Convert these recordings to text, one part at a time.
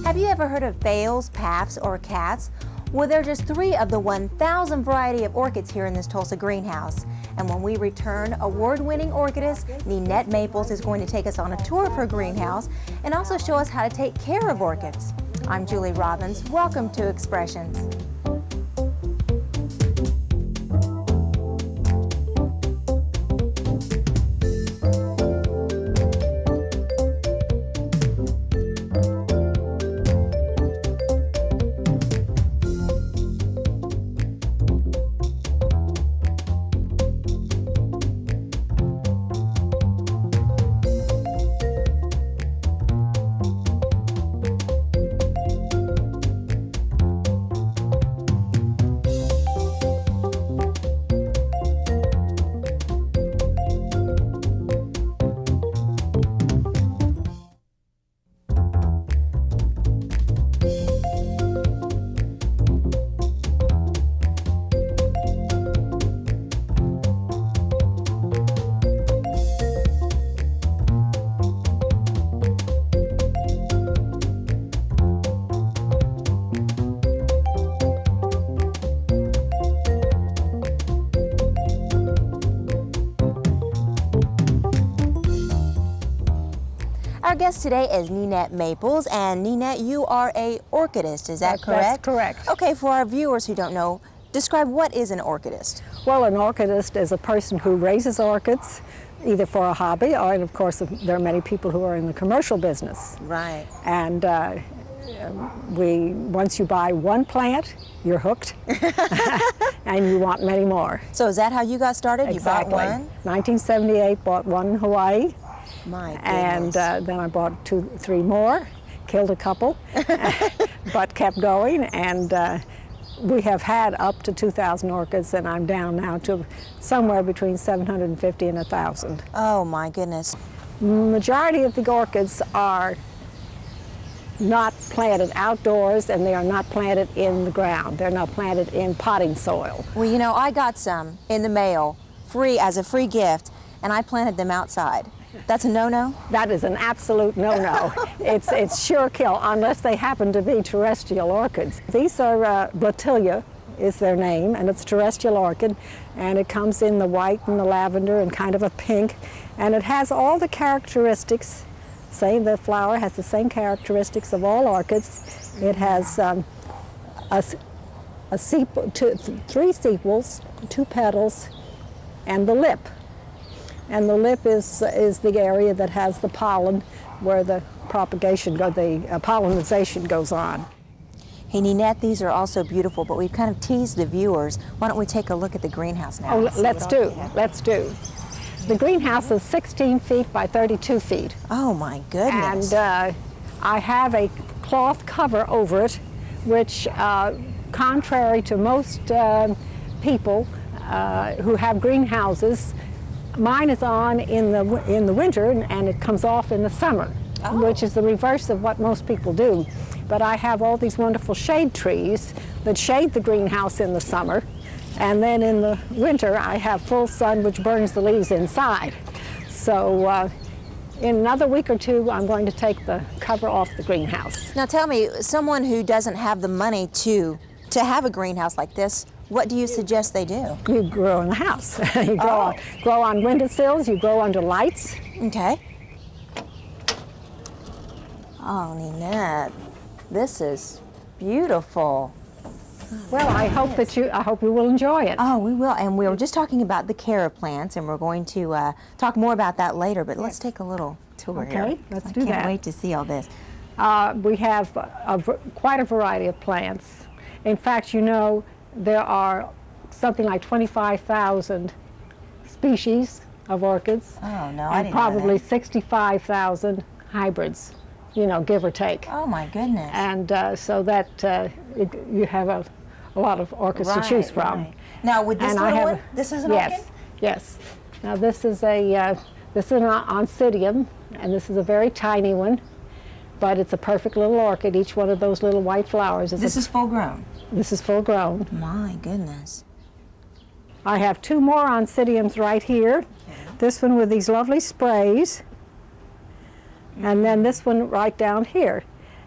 Have you ever heard of phales, paphs, or cats? Well, there are just 3 of the 1,000 variety of orchids here in this Tulsa greenhouse. And when we return, award-winning orchidist Ninette Maples is going to take us on a tour of her greenhouse and also show us how to take care of orchids. I'm Julie Robbins. Welcome to Expressions. Our guest today is Ninette Maples, and Ninette, you are a orchidist, is that correct? That's correct. Okay, for our viewers who don't know, describe what is an orchidist? Well, an orchidist is a person who raises orchids, either for a hobby, or, and of course, there are many people who are in the commercial business. Right. And once you buy one plant, you're hooked, and you want many more. So is that how you got started? Exactly. You bought one? 1978, bought one in Hawaii. My And goodness. then I bought 2, 3 more, killed a couple, but kept going. And we have had up to 2,000 orchids, and I'm down now to somewhere between 750 and 1,000. Oh my goodness. Majority of the orchids are not planted outdoors, and they are not planted in the ground. They're not planted in potting soil. Well, you know, I got some in the mail, as a free gift, and I planted them outside. That's a no-no? That is an absolute no-no. It's sure kill, unless they happen to be terrestrial orchids. These are Blatilia is their name, and it's terrestrial orchid, and it comes in the white and the lavender and kind of a pink, and it has all the characteristics. The flower has the same characteristics of all orchids. It has 3 sepals, 2 petals, and the lip. And the lip is the area that has the pollen, where the pollinization goes on. Hey Ninette, these are also beautiful, but we've kind of teased the viewers. Why don't we take a look at the greenhouse now? Oh, let's do. The greenhouse is 16 feet by 32 feet. Oh my goodness. And I have a cloth cover over it, which, contrary to most people who have greenhouses, mine is on in the winter, and it comes off in the summer, which is the reverse of what most people do. But I have all these wonderful shade trees that shade the greenhouse in the summer, and then in the winter I have full sun, which burns the leaves inside. So in another week or 2, I'm going to take the cover off the greenhouse. Now tell me, someone who doesn't have the money to have a greenhouse like this, what do you suggest they do? You grow in the house. You grow on windowsills, you grow under lights. Okay. Oh, Ninette, this is beautiful. Well, I hope you will enjoy it. Oh, we will. And we were just talking about the care of plants, and we're going to talk more about that later, but let's take a little tour here. Okay, let's do that. I can't wait to see all this. We have quite a variety of plants. In fact, you know, there are something like 25,000 species of orchids. Oh, no, I and didn't know probably that. 65,000 hybrids, you know, give or take. Oh, my goodness. And so that you have a lot of orchids to choose from. Right. Now, with this little one, this is an orchid? Yes. Now, this is an oncidium, and this is a very tiny one, but it's a perfect little orchid. Each one of those little white flowers is This is full grown? This is full grown. My goodness. I have 2 more oncidiums right here. Okay. This one with these lovely sprays, and then this one right down here.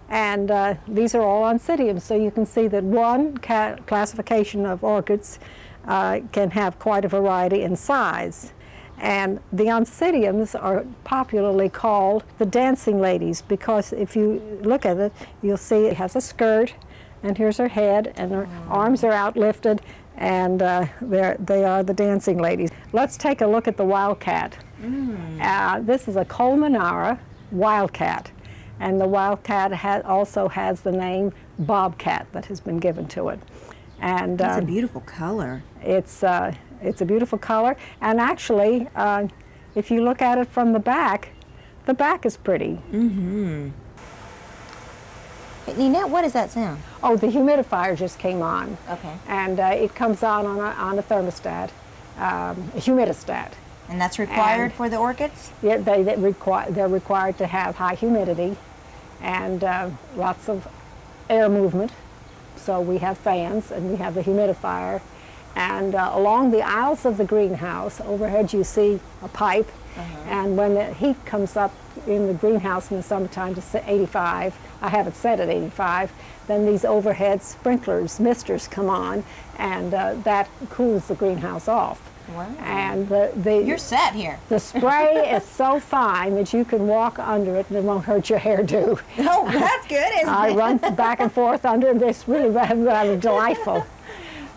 And these are all oncidiums, so you can see that one classification of orchids can have quite a variety in size. And the oncidiums are popularly called the dancing ladies because if you look at it, you'll see it has a skirt, and here's her head, and her arms are outlifted, and they are the dancing ladies. Let's take a look at the wildcat. This is a Colmenara wildcat, and the wildcat also has the name bobcat that has been given to it. And that's a beautiful color. It's a beautiful color, and actually, if you look at it from the back is pretty. Hey, Ninette, what does that sound? Oh, the humidifier just came on. Okay. And it comes on a thermostat, a humidistat. And that's required for the orchids? Yeah, they're required to have high humidity and lots of air movement. So we have fans and we have the humidifier. And along the aisles of the greenhouse, overhead you see a pipe. And when the heat comes up in the greenhouse in the summertime to 85, I have it set at 85, then these overhead sprinklers, misters come on, and that cools the greenhouse off. Wow. And you're set here. The spray is so fine that you can walk under it and it won't hurt your hairdo. Oh, that's good, isn't it? I run back and forth under it. It's really rather delightful.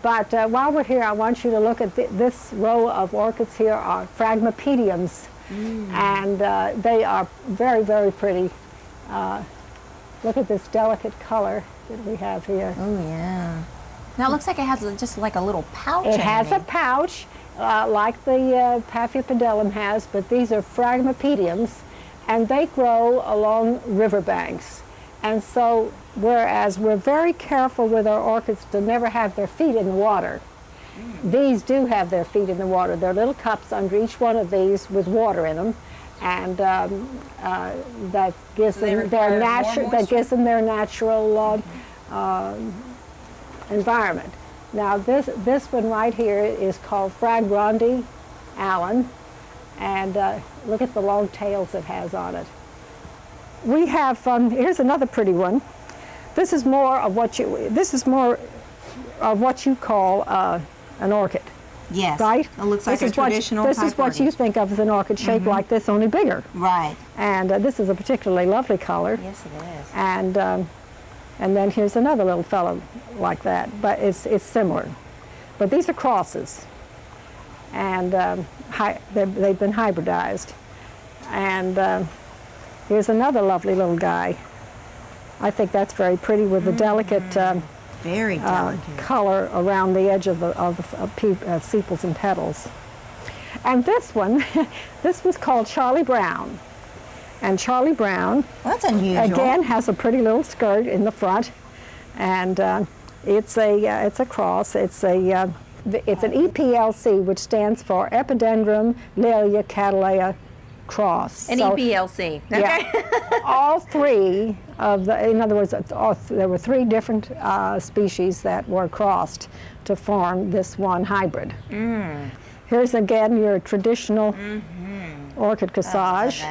But while we're here, I want you to look at this row of orchids here are phragmipediums. And they are very, very pretty. Look at this delicate color that we have here. Oh, yeah. Now it looks like it has just like a little pouch. It has a pouch, like the Paphiopedilum has, but these are phragmipediums, and they grow along riverbanks. And so, whereas we're very careful with our orchids to never have their feet in the water, these do have their feet in the water. There are little cups under each one of these with water in them, and that gives them their natural environment. Now this one right here is called Fragrandi Allen, and look at the long tails it has on it. We have here's another pretty one. This is more of what you call an orchid. Yes. Right? It looks like a traditional This is what you think of as an orchid shaped like this, only bigger. Right. And this is a particularly lovely color. Yes, it is. And then here's another little fellow like that, but it's similar. But these are crosses, and they've been hybridized. And here's another lovely little guy. I think that's very pretty with the delicate very delicate color around the edge of the sepals and petals. And this one, this was called Charlie Brown. And Charlie Brown, that's unusual. Again, has a pretty little skirt in the front, and it's a cross. It's an EPLC, which stands for Epidendrum Lilia Cattleya Cross. An EPLC. Okay. Yeah. All three of in other words, there were three different species that were crossed to form this one hybrid. Here's again your traditional orchid corsage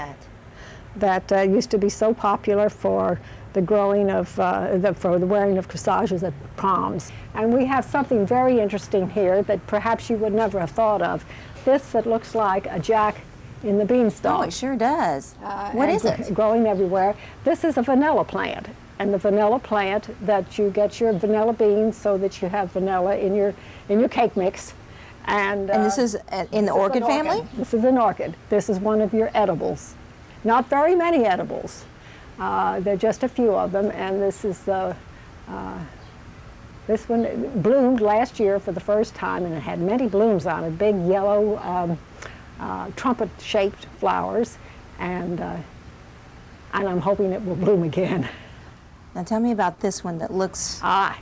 that used to be so popular for the growing of, for the wearing of corsages at proms. And we have something very interesting here that perhaps you would never have thought of. This that looks like a jack in the beanstalk. Oh, it sure does. What is it? Growing everywhere. This is a vanilla plant. And the vanilla plant that you get your vanilla beans so that you have vanilla in your cake mix. And this is in the orchid family? This is an orchid. This is one of your edibles. Not very many edibles. There are just a few of them, and this is the this one bloomed last year for the first time, and it had many blooms on it, big yellow trumpet-shaped flowers, and I'm hoping it will bloom again. Now tell me about this one that looks...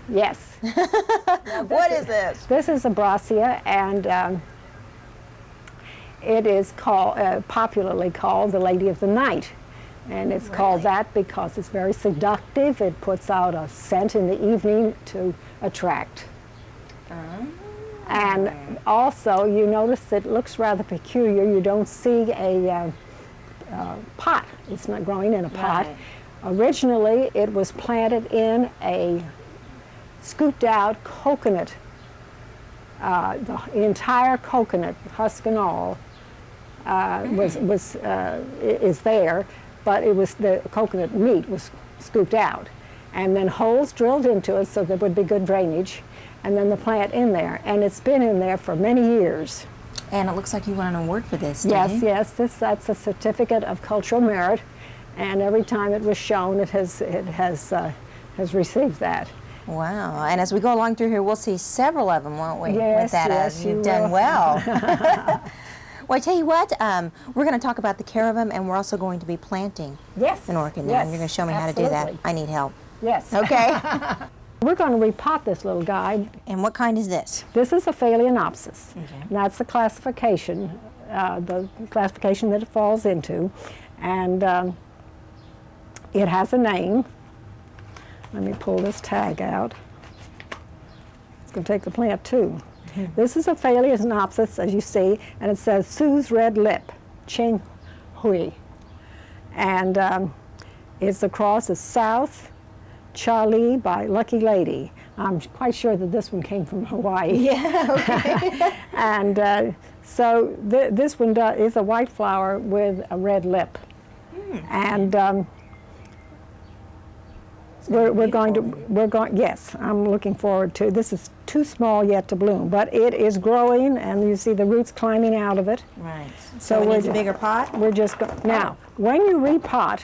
Yes. What is this? This is a brassia, and it is popularly called the Lady of the Night. And it's called that because it's very seductive. It puts out a scent in the evening to attract. And also, you notice it looks rather peculiar. You don't see a pot. It's not growing in a pot. Originally, it was planted in a scooped out coconut. The entire coconut, husk and all, is there, but it was the coconut meat was scooped out, and then holes drilled into it so there would be good drainage, and then the plant in there, and it's been in there for many years. And it looks like you won an award for this, Yes, didn't you? yes, that's a certificate of cultural merit, and every time it was shown, it has received that. Wow. And as we go along through here, we'll see several of them, won't we? Yes, With that, yes, you've you done will. well. Well, I tell you what, we're going to talk about the care of them, and we're also going to be planting Yes. an orchid now. Yes, And you're going to show me how to do that. absolutely. I need help. Yes. Okay. We're going to repot this little guy. And what kind is this? This is a Phalaenopsis. Okay. And that's the classification that it falls into. And it has a name. Let me pull this tag out. It's going to take the plant too. This is a Phalaenopsis, as you see, and it says Sue's Red Lip, Ching Hui. And it's across the South Charlie by Lucky Lady. I'm quite sure that this one came from Hawaii. Yeah, okay. And so this one is a white flower with a red lip. And yes, I'm looking forward to, this is too small yet to bloom, but it is growing, and you see the roots climbing out of it. Right. So So it needs we're- a bigger pot? We're just now, when you repot,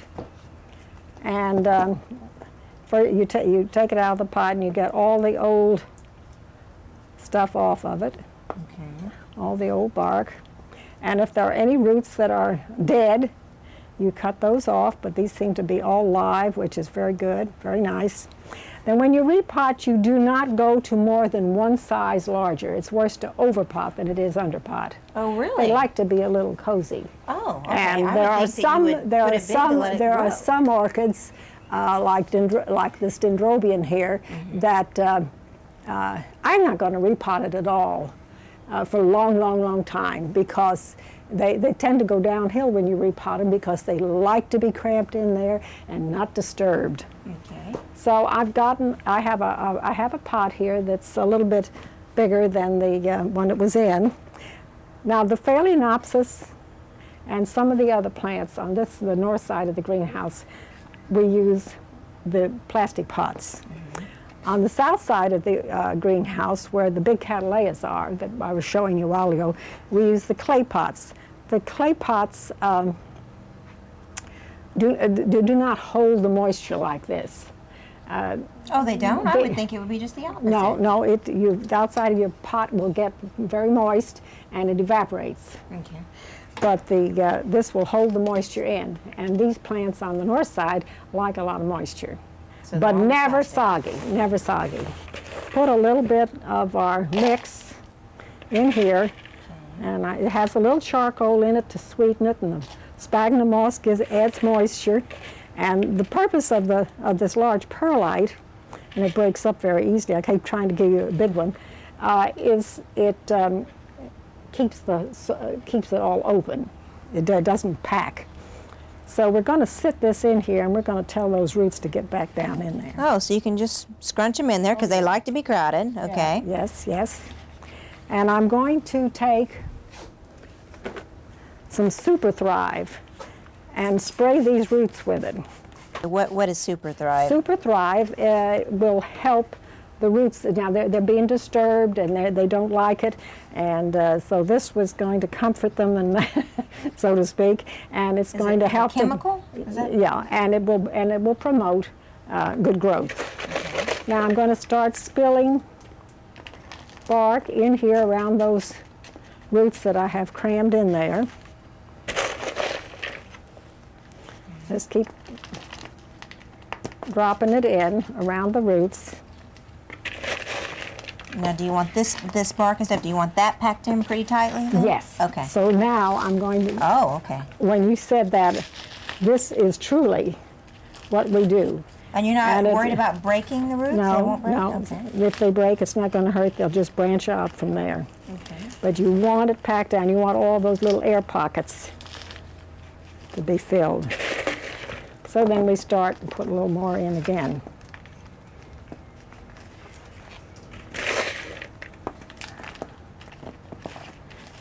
and you take it out of the pot and you get all the old stuff off of it, Okay. all the old bark, and if there are any roots that are dead, you cut those off, but these seem to be all live, which is very good, very nice. Then when you repot, you do not go to more than one size larger. It's worse to overpot than it is underpot. Oh, really? They like to be a little cozy. Oh, okay. And I there would are think that you some would there put are it big to some let it there are grow. some orchids like this dendrobium here that I'm not going to repot it at all for a long time, because they tend to go downhill when you repot them, because they like to be cramped in there and not disturbed. Okay. So I have a pot here that's a little bit bigger than the one it was in. Now the Phalaenopsis and some of the other plants on the north side of the greenhouse, we use the plastic pots. On the south side of the greenhouse, where the big cattleyas are that I was showing you a while ago, we use the clay pots. The clay pots do not hold the moisture like this. Oh, they don't? I would think it would be just the opposite. No, the outside of your pot will get very moist and it evaporates. Okay. But this will hold the moisture in, and these plants on the north side like a lot of moisture. So But they're all never plastic. soggy, never soggy. Put a little bit of our mix in here, and it has a little charcoal in it to sweeten it, and the sphagnum moss adds moisture. And the purpose of this large perlite, and it breaks up very easily, I keep trying to give you a big one, is it keeps it all open. It doesn't pack. So we're going to sit this in here, and we're going to tell those roots to get back down in there. Oh, so you can just scrunch them in there because they like to be crowded. Okay. Yes, yes. And I'm going to take some Super Thrive and spray these roots with it. What is Super Thrive? Super Thrive will help the roots. Now they're being disturbed and they don't like it, and so this was going to comfort them, and so to speak, and it's going to help chemical? Is that? Yeah, and it will promote good growth. Okay. Now I'm going to start spilling bark in here around those roots that I have crammed in there. Just keep dropping it in around the roots. Now, do you want this bark and stuff? Do you want that packed in pretty tightly? Then? Yes. Okay. So now I'm going to, Oh, okay. when you said that, this is truly what we do. And you're not And it's- worried about breaking the roots? They No, won't break? no. Okay. If they break, it's not going to hurt. They'll just branch out from there. Okay. But you want it packed down. You want all those little air pockets to be filled. So then we start and put a little more in again.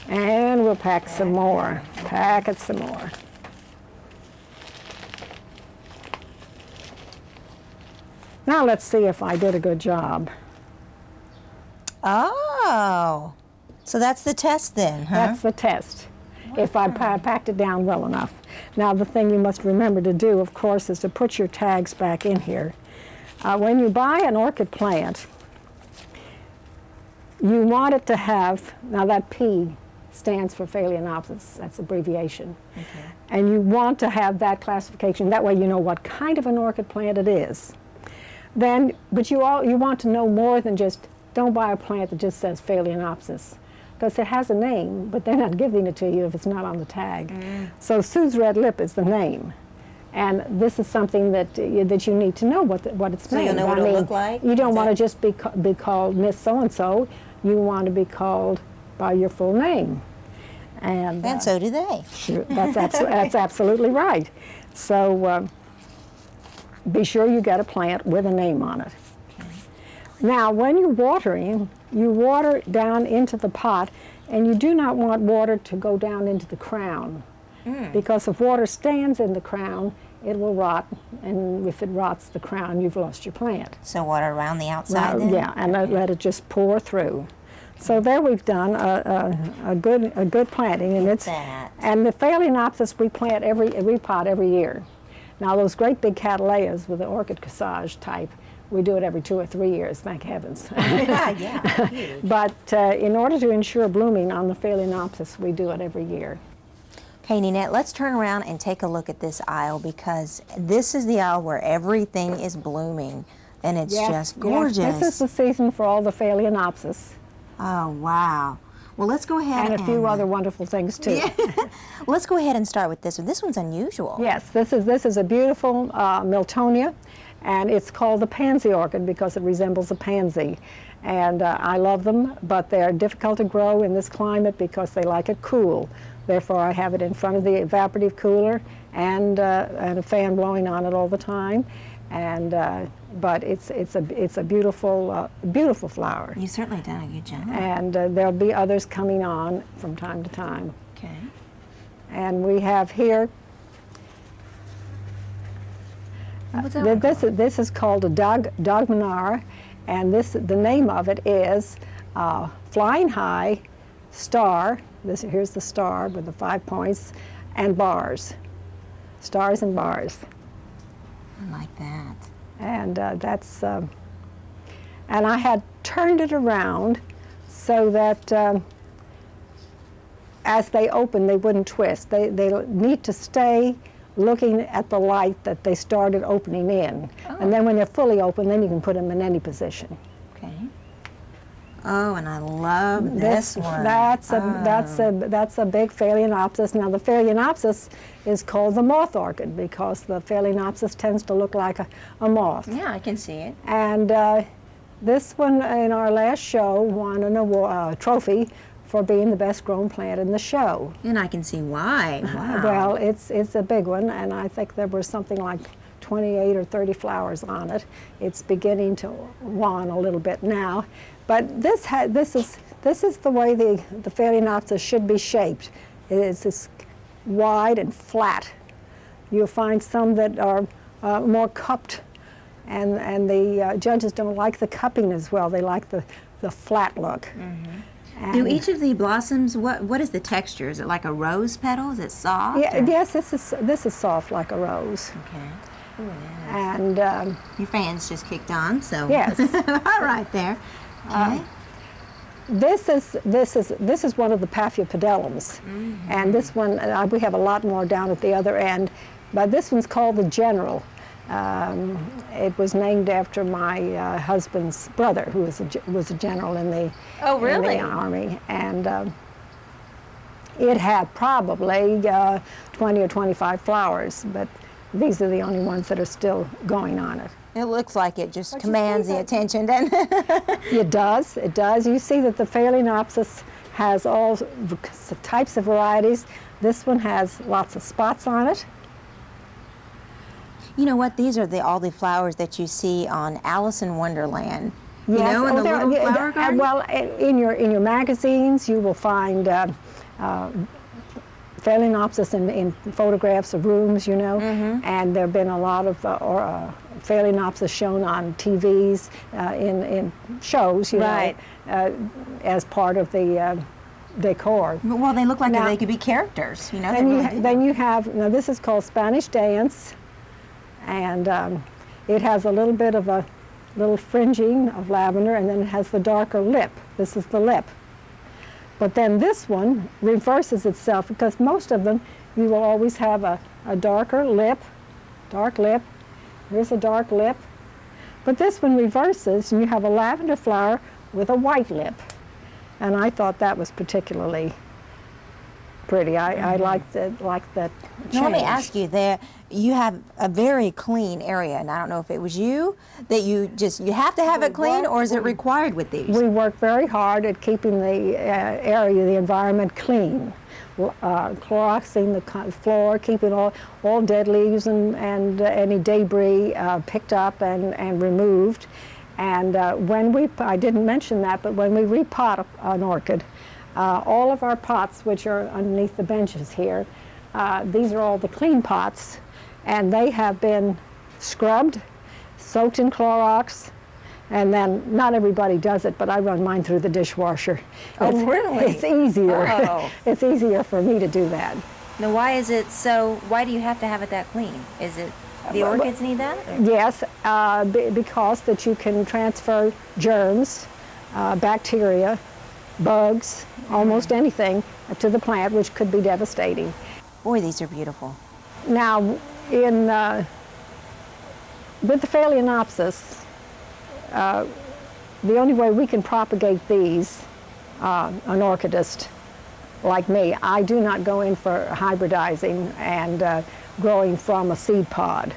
And we'll pack some more. Pack it some more. Now let's see if I did a good job. Oh, so that's the test then, huh? That's the test, if I packed it down well enough. Now the thing you must remember to do, of course, is to put your tags back in here. When you buy an orchid plant, you want it to have, now that P stands for Phalaenopsis, that's abbreviation. Okay. And you want to have that classification, that way you know what kind of an orchid plant it is. Then, but you want to know more than just, don't buy a plant that just says Phalaenopsis, because it has a name, but they're not giving it to you if it's not on the tag. So Sue's Red Lip is the name. And this is something that you need to know what it's So named. you'll know what it'll look like? You don't want to just be called Miss So-and-so. You want to be called by your full name. And so do they. sure, that's absolutely right. So be sure you get a plant with a name on it. Okay. Now, when you're watering, you water down into the pot, and you do not want water to go down into the crown. Because if water stands in the crown, it will rot, and if it rots the crown, you've lost your plant. So water around the outside then? Yeah, and let it just pour through. So there we've done a good planting, and and the Phalaenopsis we plant we pot every year. Now those great big Cattleyas with the orchid cassage type, we do it every 2 or 3 years, thank heavens. Yeah, huge. But in order to ensure blooming on the Phalaenopsis, we do it every year. Okay, Ninette, let's turn around and take a look at this aisle, because this is the aisle where everything is blooming, and it's just gorgeous. Yes, this is the season for all the Phalaenopsis. Oh, wow. Well, let's go ahead And a few other wonderful things, too. Yeah. Let's go ahead and start with this one. This one's unusual. Yes, this is a beautiful Miltonia, and it's called the pansy orchid because it resembles a pansy. And I love them, but they are difficult to grow in this climate because they like it cool. Therefore, I have it in front of the evaporative cooler and a fan blowing on it all the time. And but it's a beautiful beautiful flower. You've certainly done a good job. And there'll be others coming on from time to time. Okay. And we have here. What's that one called? This is called a Dogmanara, and the name of it is Flying High Star. Here's the star with the 5 points and bars, stars and bars. I like that. And and I had turned it around so that as they open, they wouldn't twist. They need to stay looking at the light that they started opening in. Oh. And then when they're fully open, then you can put them in any position. Okay. Oh, and I love this one. That's a big Phalaenopsis. Now the Phalaenopsis is called the moth orchid because the Phalaenopsis tends to look like a moth. Yeah, I can see it. And this one in our last show won a trophy for being the best grown plant in the show. And I can see why. Wow. Well, it's a big one, and I think there were something like 28 or 30 flowers on it. It's beginning to wane a little bit now, but this is the way the Phalaenopsis should be shaped. It is this wide and flat. You'll find some that are more cupped, and the judges don't like the cupping as well. They like the flat look. Mm-hmm. Do each of the blossoms, what is the texture? Is it like a rose petal? Is it soft? Yeah, yes, this is soft like a rose. Okay. Ooh, it is. And your fan's just kicked on, so yes. All right there. Okay. This is one of the Paphiopedilums, and this one we have a lot more down at the other end, but this one's called the General. It was named after my husband's brother, who was a general in the in the Army, and it had probably 20 or 25 flowers, but these are the only ones that are still going on it. It looks like it just commands the attention, doesn't it? It does. It does. You see that the Phalaenopsis has all types of varieties. This one has lots of spots on it. You know what? These are all the flowers that you see on Alice in Wonderland. You Yes. know, in the little flower garden? Well, in your magazines, you will find Phalaenopsis in photographs of rooms, you know, and there have been a lot of Phalaenopsis shown on TVs in shows, you know, as part of the decor. Well, they look like they could be characters, you know. Then you have, now this is called Spanish Dance, and it has a little bit of a little fringing of lavender, and then it has the darker lip. This is the lip. But then this one reverses itself, because most of them you will always have a darker lip, dark lip. Here's a dark lip. But this one reverses, and you have a lavender flower with a white lip. And I thought that was particularly pretty. I like that change. Now, let me ask you, you have a very clean area, and I don't know if it was you that you have to have it clean, or is it required with these? We work very hard at keeping the area, the environment clean. Cloroxing the floor, keeping all dead leaves and any debris picked up and removed. And I didn't mention that, but when we repot an orchid, all of our pots, which are underneath the benches here, these are all the clean pots, and they have been scrubbed, soaked in Clorox, and then not everybody does it, but I run mine through the dishwasher. Oh, really? It's easier. Oh. It's easier for me to do that. Now, why do you have to have it that clean? Is it the orchids need that? Yes, because that you can transfer germs, bacteria, bugs, almost anything to the plant, which could be devastating. Boy, these are beautiful. Now, with the Phalaenopsis, the only way we can propagate these, an orchidist like me, I do not go in for hybridizing and growing from a seed pod.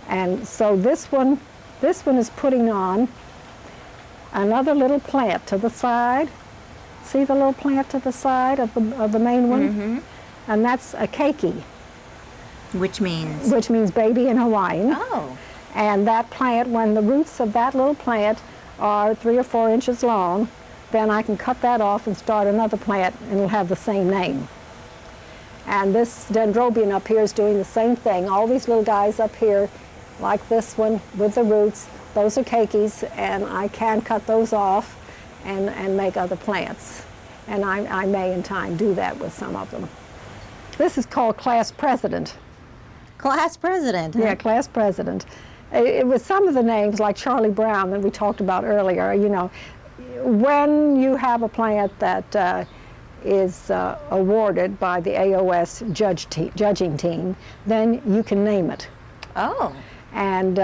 And so this one is putting on another little plant to the side. See the little plant to the side of the main one? And that's a keiki. Which means? Which means baby in Hawaiian. Oh. And that plant, when the roots of that little plant are 3 or 4 inches long, then I can cut that off and start another plant, and it'll have the same name. And this dendrobium up here is doing the same thing. All these little guys up here, like this one with the roots, those are keikis, and I can cut those off and make other plants. And I may in time do that with some of them. This is called Class President. Class President? Huh? Yeah, Class President. It was some of the names, like Charlie Brown that we talked about earlier. You know, when you have a plant that is awarded by the AOS judging team, then you can name it. Oh. And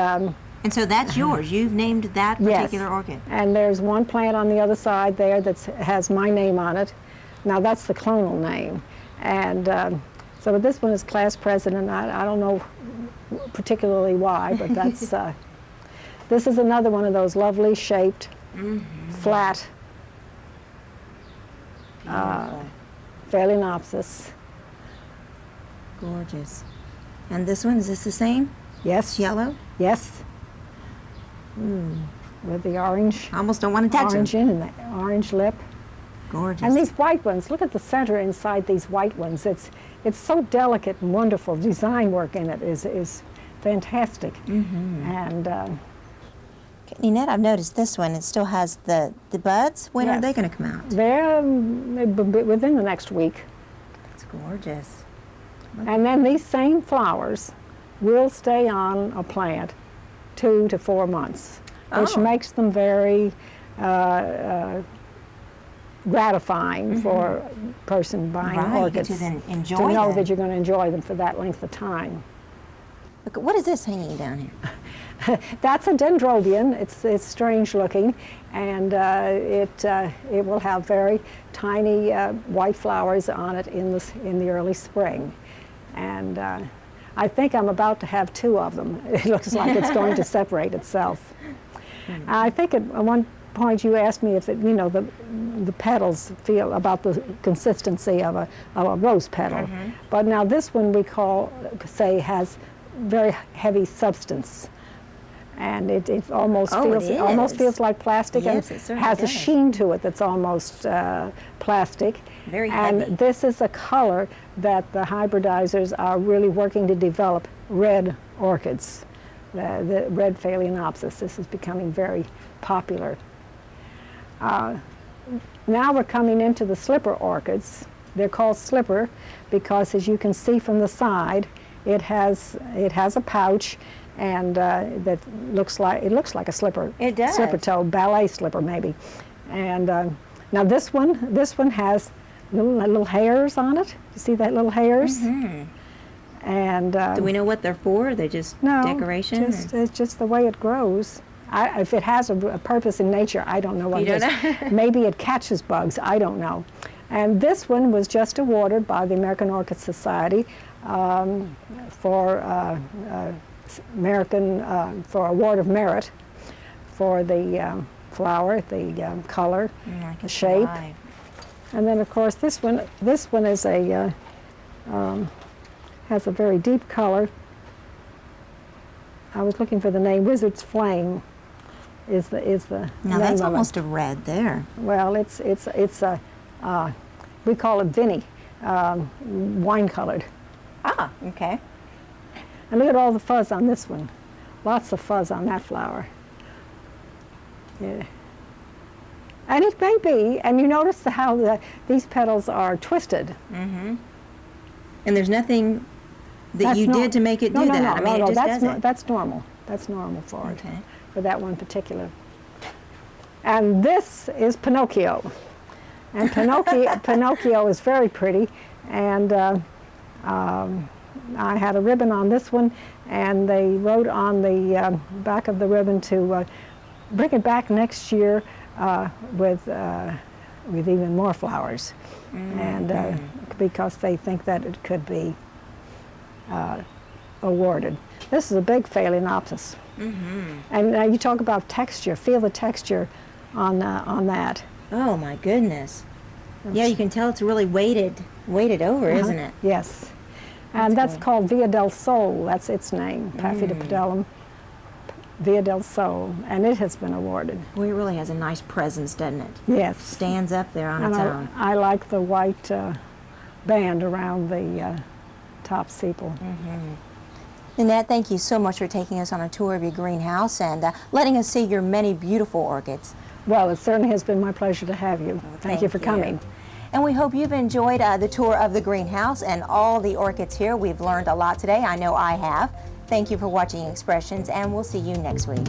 so that's yours. You've named that particular orchid. And there's one plant on the other side there that has my name on it. Now that's the clonal name. And so this one is Class President. I don't know particularly why, but that's this is another one of those lovely shaped, flat Phalaenopsis. Gorgeous. And this one, is this the same? Yes. Yellow? Yes. With the orange. I almost don't want to touch orange them. in and the orange lip. Gorgeous. And these white ones, look at the center inside these white ones. It's so delicate and wonderful. Design work in it is fantastic. And Ninette, I've noticed this one, it still has the buds. When are they going to come out? They're within the next week. That's gorgeous. And then these same flowers will stay on a plant 2 to 4 months, which makes them very gratifying for a person buying orchids. To then enjoy to know them. that you're going to enjoy them for that length of time. Look, what is this hanging down here? That's a dendrobium. It's strange looking, and it will have very tiny white flowers on it in the early spring. And I think I'm about to have 2 of them. It looks like it's going to separate itself. I think at one point you asked me if the petals feel about the consistency of a rose petal. But now this one we say has very heavy substance. And it almost Oh, feels it almost is. feels like plastic, Yes, and it certainly has a does. sheen to it that's almost plastic. Very and heavy. this is a color that the hybridizers are really working to develop red orchids. The red Phalaenopsis. This is becoming very popular. Now we're coming into the slipper orchids. They're called slipper because, as you can see from the side, it has a pouch, and that looks like a slipper. It does. Slipper toe, ballet slipper maybe. And now this one has little hairs on it. You see that little hairs? Mm-hmm. And Do we know what they're for? They're just no, decoration? it's just the way it grows. If it has a purpose in nature, I don't know what You it don't is. know? Maybe it catches bugs, I don't know. And this one was just awarded by the American Orchid Society for for Award of Merit for the flower, the color, the shape. Right. And then, of course, this one is a has a very deep color. I was looking for the name. Wizard's Flame is the Now name that's of it. almost a red there. Well, it's a we call it Vinny, wine colored. Ah, okay. And look at all the fuzz on this one. Lots of fuzz on that flower. Yeah. And it may be, and you notice how these petals are twisted. Mm-hmm. And there's nothing that That's you not- did to make it no, do no, that. No, I mean, no, it no, just that's does it. That's normal. That's normal for it, Okay. for that one particular. And this is Pinocchio. And Pinocchio is very pretty. And I had a ribbon on this one, and they wrote on the back of the ribbon to bring it back next year with even more flowers. And because they think that it could be awarded. This is a big Phalaenopsis. And you talk about texture. Feel the texture on that. Oh my goodness. Yeah, you can tell it's really weighted over, isn't it? Yes. And that's called Via del Sol. That's its name, Paphiopedilum Via del Sol. And it has been awarded. Well, it really has a nice presence, doesn't it? Yes. Stands up there on And its own. I like the white band around the top sepal. Nanette, thank you so much for taking us on a tour of your greenhouse and letting us see your many beautiful orchids. Well, it certainly has been my pleasure to have you. Thank you for coming. And we hope you've enjoyed the tour of the greenhouse and all the orchids here. We've learned a lot today. I know I have. Thank you for watching Expressions, and we'll see you next week.